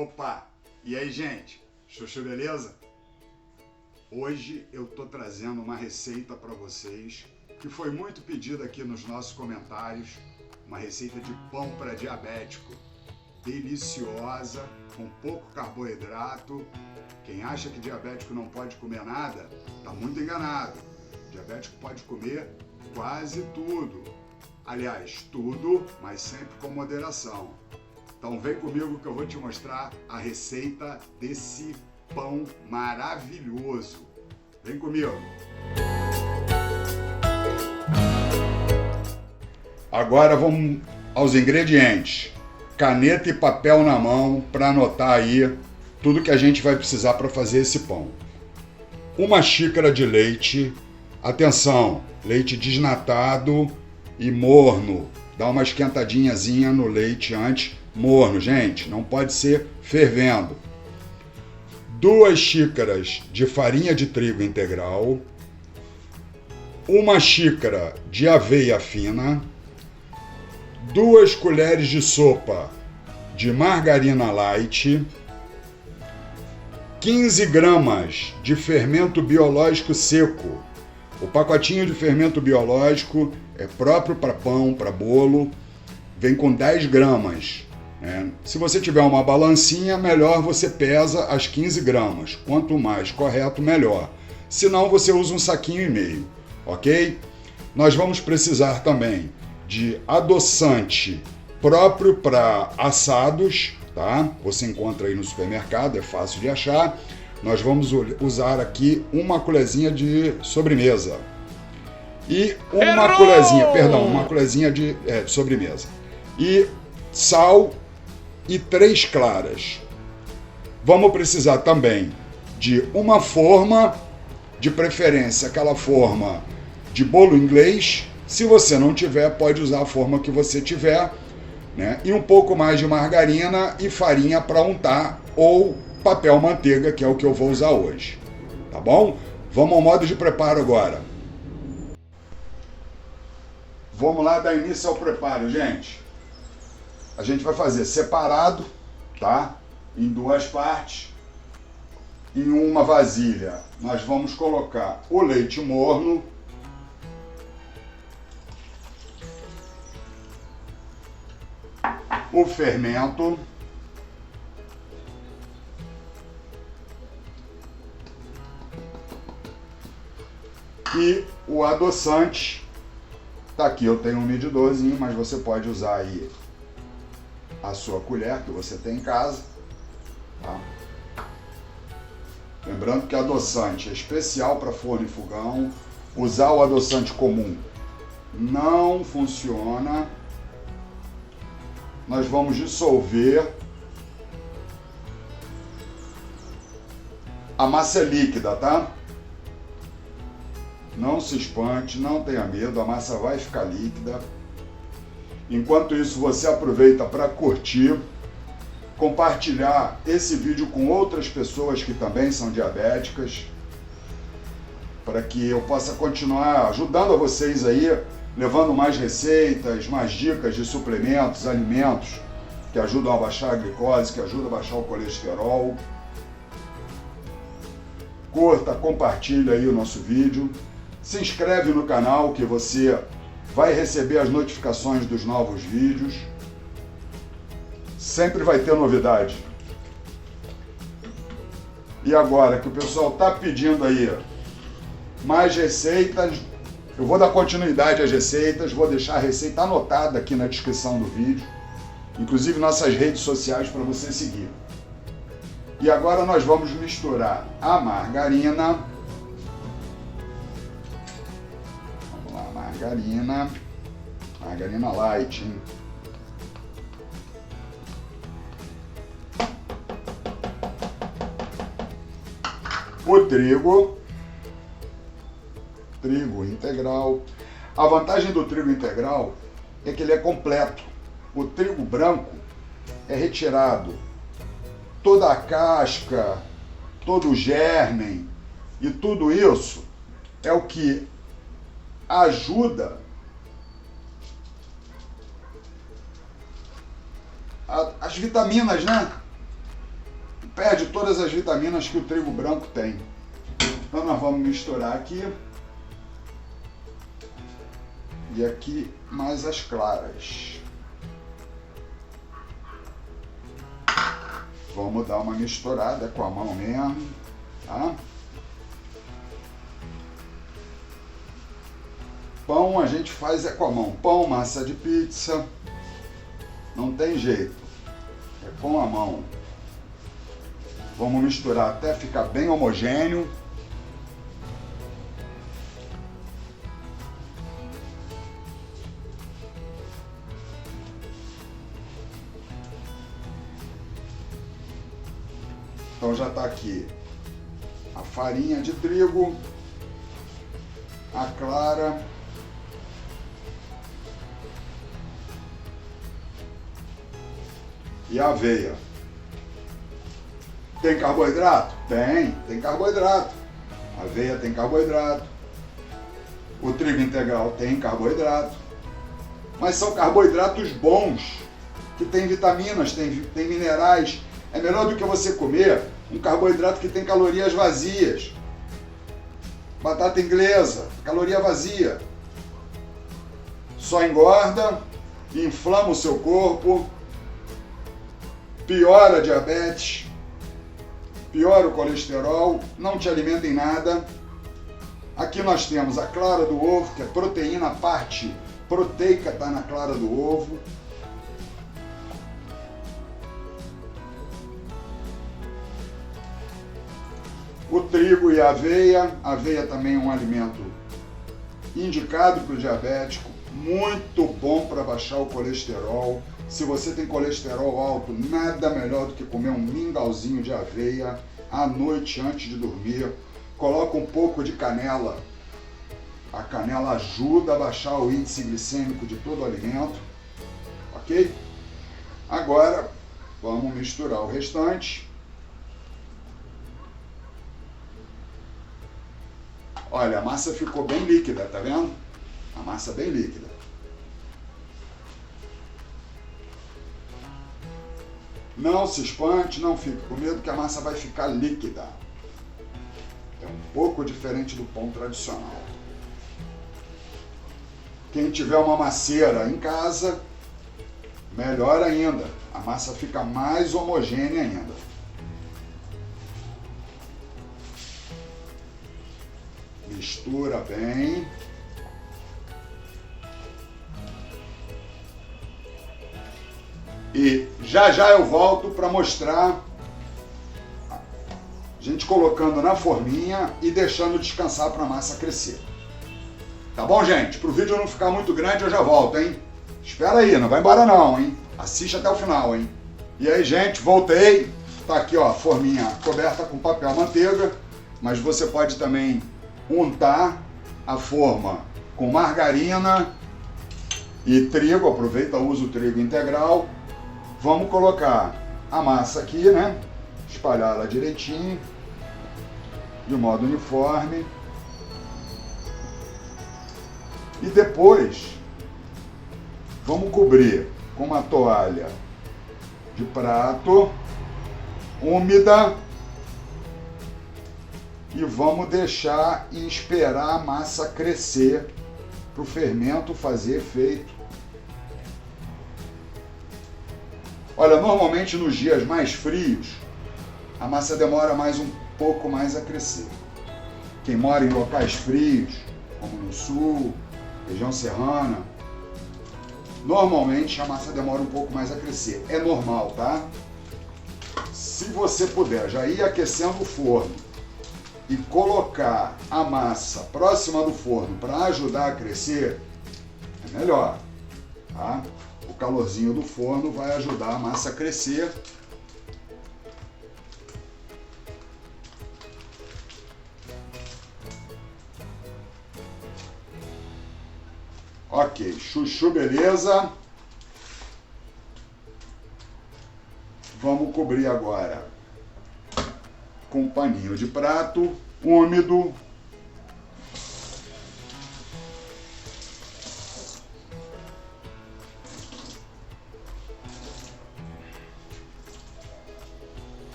Opa! E aí, gente? Chuchu, beleza? Hoje eu tô trazendo uma receita para vocês que foi muito pedida aqui nos nossos comentários. Uma receita de pão para diabético. Deliciosa, com pouco carboidrato. Quem acha que diabético não pode comer nada, tá muito enganado. Diabético pode comer quase tudo. Aliás, tudo, mas sempre com moderação. Então vem comigo que eu vou te mostrar a receita desse pão maravilhoso. Vem comigo. Agora vamos aos ingredientes. Caneta e papel na mão para anotar aí tudo que a gente vai precisar para fazer esse pão. Uma xícara de leite. Atenção, leite desnatado e morno. Dá uma esquentadinhazinha no leite antes. Morno, gente, não pode ser fervendo. 2 xícaras de farinha de trigo integral. 1 xícara de aveia fina. 2 colheres de sopa de margarina light. 15 gramas de fermento biológico seco. O pacotinho de fermento biológico é próprio para pão, para bolo. Vem com 10 gramas. Se você tiver uma balancinha, melhor você pesa as 15 gramas. Quanto mais correto, melhor. Se não, você usa um saquinho e meio, ok? Nós vamos precisar também de adoçante próprio para assados, tá? Você encontra aí no supermercado, é fácil de achar. Nós vamos usar aqui uma colherzinha de sobremesa. E uma colherzinha de sobremesa. E sal e 3 claras. Vamos precisar também de uma forma, de preferência aquela forma de bolo inglês. Se você não tiver, pode usar a forma que você tiver, né? E um pouco mais de margarina e farinha para untar, ou papel manteiga, que é o que eu vou usar hoje. Tá bom? Vamos ao modo de preparo agora. Vamos lá dar início ao preparo, gente. A gente vai fazer separado, tá? Em 2 partes. Em uma vasilha, nós vamos colocar o leite morno. O fermento. E o adoçante. Tá aqui, eu tenho um medidorzinho, mas você pode usar aí a sua colher que você tem em casa, tá? Lembrando que adoçante é especial para forno e fogão. Usar o adoçante comum não funciona. Nós vamos dissolver. A massa é líquida, tá? Não se espante, não tenha medo, a massa vai ficar líquida. Enquanto isso, você aproveita para curtir, compartilhar esse vídeo com outras pessoas que também são diabéticas, para que eu possa continuar ajudando a vocês aí, levando mais receitas, mais dicas de suplementos, alimentos que ajudam a baixar a glicose, que ajudam a baixar o colesterol. Curta, compartilha aí o nosso vídeo. Se inscreve no canal que você vai receber as notificações dos novos vídeos. Sempre vai ter novidade. E agora que o pessoal está pedindo aí mais receitas, eu vou dar continuidade às receitas, vou deixar a receita anotada aqui na descrição do vídeo, inclusive nossas redes sociais para você seguir. E agora nós vamos misturar a margarina. Vamos lá, margarina light, hein? O trigo integral. A vantagem do trigo integral é que ele é completo. O trigo branco é retirado toda a casca, todo o germe, e tudo isso é o que ajuda as vitaminas, né? perde todas as vitaminas que o trigo branco tem. Então nós vamos misturar aqui. E aqui mais as claras. Vamos dar uma misturada com a mão mesmo, tá? Pão a gente faz com a mão. Pão, massa de pizza, não tem jeito. É com a mão. Vamos misturar até ficar bem homogêneo. Então já está aqui a farinha de trigo, a clara, e a aveia. Tem carboidrato? Tem carboidrato. A aveia tem carboidrato. O trigo integral tem carboidrato. Mas são carboidratos bons, que tem vitaminas, tem minerais. É melhor do que você comer um carboidrato que tem calorias vazias. Batata inglesa, caloria vazia. Só engorda, inflama o seu corpo, piora a diabetes, piora o colesterol, não te alimenta em nada. Aqui nós temos a clara do ovo, que é proteína, a parte proteica está na clara do ovo. O trigo e a aveia também é um alimento indicado para o diabético, muito bom para baixar o colesterol. Se você tem colesterol alto, nada melhor do que comer um mingauzinho de aveia à noite antes de dormir. Coloca um pouco de canela. A canela ajuda a baixar o índice glicêmico de todo o alimento, ok? Agora, vamos misturar o restante. Olha, a massa ficou bem líquida, tá vendo? A massa bem líquida. Não se espante, não fique com medo que a massa vai ficar líquida. É um pouco diferente do pão tradicional. Quem tiver uma maceira em casa, melhor ainda. A massa fica mais homogênea ainda. Mistura bem. E já eu volto para mostrar a gente colocando na forminha e deixando descansar para a massa crescer. Tá bom, gente? Para o vídeo não ficar muito grande, eu já volto, hein? Espera aí, não vai embora não, hein? Assiste até o final, hein? E aí, gente, voltei. Tá aqui, ó, a forminha coberta com papel manteiga, mas você pode também untar a forma com margarina e trigo. Aproveita, usa o trigo integral. Vamos colocar a massa aqui, né? Espalhar ela direitinho, de modo uniforme. E depois, vamos cobrir com uma toalha de prato úmida e vamos deixar e esperar a massa crescer para o fermento fazer efeito. Olha, normalmente nos dias mais frios, a massa demora um pouco mais a crescer. Quem mora em locais frios, como no sul, região serrana, normalmente a massa demora um pouco mais a crescer. É normal, tá? Se você puder já ir aquecendo o forno e colocar a massa próxima do forno para ajudar a crescer, é melhor, tá? O calorzinho do forno vai ajudar a massa a crescer. Ok, chuchu, beleza. Vamos cobrir agora com um paninho de prato úmido.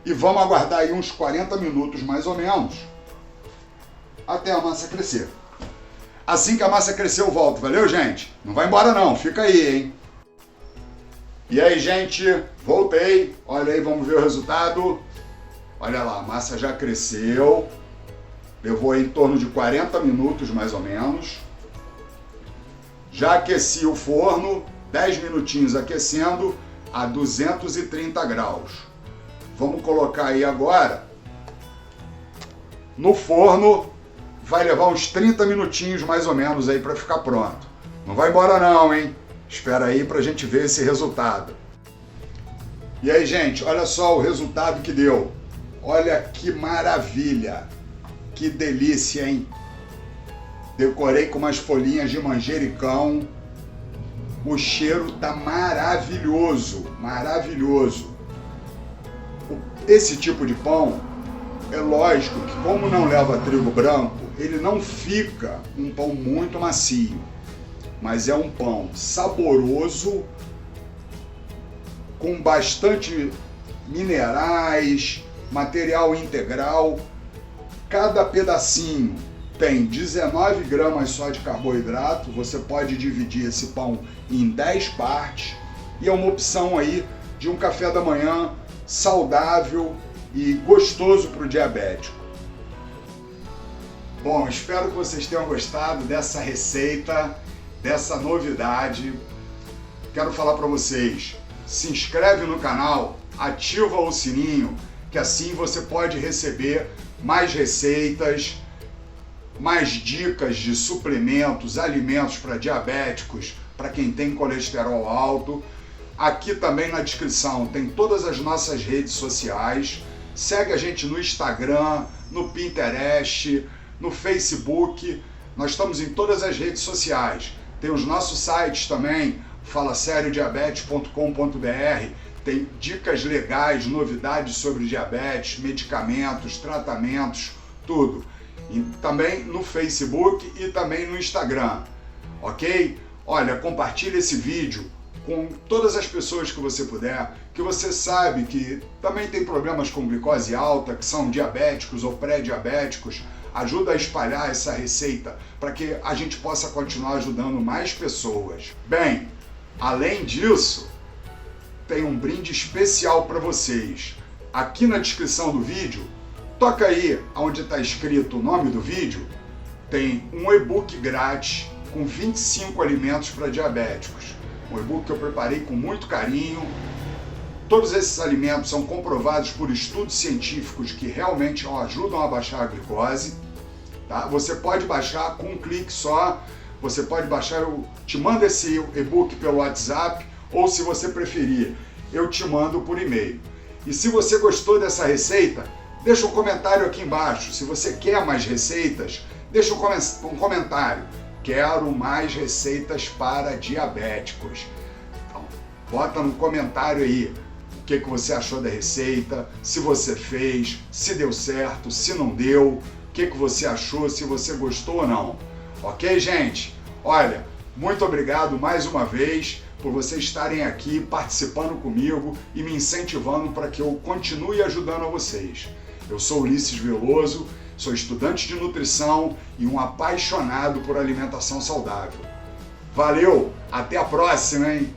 E vamos aguardar aí uns 40 minutos mais ou menos, até a massa crescer. Assim que a massa crescer eu volto, valeu, gente? Não vai embora não, fica aí, hein? E aí, gente, voltei. Olha aí, vamos ver o resultado. Olha lá, a massa já cresceu. Levou em torno de 40 minutos mais ou menos. Já aqueci o forno, 10 minutinhos aquecendo a 230 graus. Vamos colocar aí agora no forno, vai levar uns 30 minutinhos mais ou menos aí para ficar pronto. Não vai embora não, hein? Espera aí pra gente ver esse resultado. E aí, gente, olha só o resultado que deu. Olha que maravilha, que delícia, hein? Decorei com umas folhinhas de manjericão. O cheiro tá maravilhoso, maravilhoso. Esse tipo de pão, é lógico que como não leva trigo branco, ele não fica um pão muito macio, mas é um pão saboroso, com bastante minerais, material integral. Cada pedacinho tem 19 gramas só de carboidrato, você pode dividir esse pão em 10 partes e é uma opção aí de um café da manhã saudável e gostoso para o diabético. Bom, espero que vocês tenham gostado dessa receita, dessa novidade. Quero falar para vocês, se inscreve no canal, ativa o sininho, que assim você pode receber mais receitas, mais dicas de suplementos, alimentos para diabéticos, para quem tem colesterol alto. Aqui também na descrição tem todas as nossas redes sociais. Segue a gente no Instagram, no Pinterest, no Facebook. Nós estamos em todas as redes sociais. Tem os nossos sites também, falaseriodiabetes.com.br. Tem dicas legais, novidades sobre diabetes, medicamentos, tratamentos, tudo. E também no Facebook e também no Instagram, ok? Olha, compartilhe esse vídeo com todas as pessoas que você puder, que você sabe que também tem problemas com glicose alta, que são diabéticos ou pré-diabéticos. Ajuda a espalhar essa receita para que a gente possa continuar ajudando mais pessoas. Bem, além disso, tem um brinde especial para vocês. Aqui na descrição do vídeo, toca aí onde está escrito o nome do vídeo, tem um e-book grátis com 25 alimentos para diabéticos. Um e-book que eu preparei com muito carinho. Todos esses alimentos são comprovados por estudos científicos que realmente ajudam a baixar a glicose. Tá? Você pode baixar com um clique só. Você pode baixar, eu te mando esse e-book pelo WhatsApp, ou se você preferir, eu te mando por e-mail. E se você gostou dessa receita, deixa um comentário aqui embaixo. Se você quer mais receitas, deixa um comentário. Quero mais receitas para diabéticos. Então, bota no comentário aí o que você achou da receita, se você fez, se deu certo, se não deu, o que você achou, se você gostou ou não. Ok, gente? Olha, muito obrigado mais uma vez por vocês estarem aqui participando comigo e me incentivando para que eu continue ajudando a vocês. Eu sou Ulisses Veloso, sou estudante de nutrição e um apaixonado por alimentação saudável. Valeu, até a próxima, hein?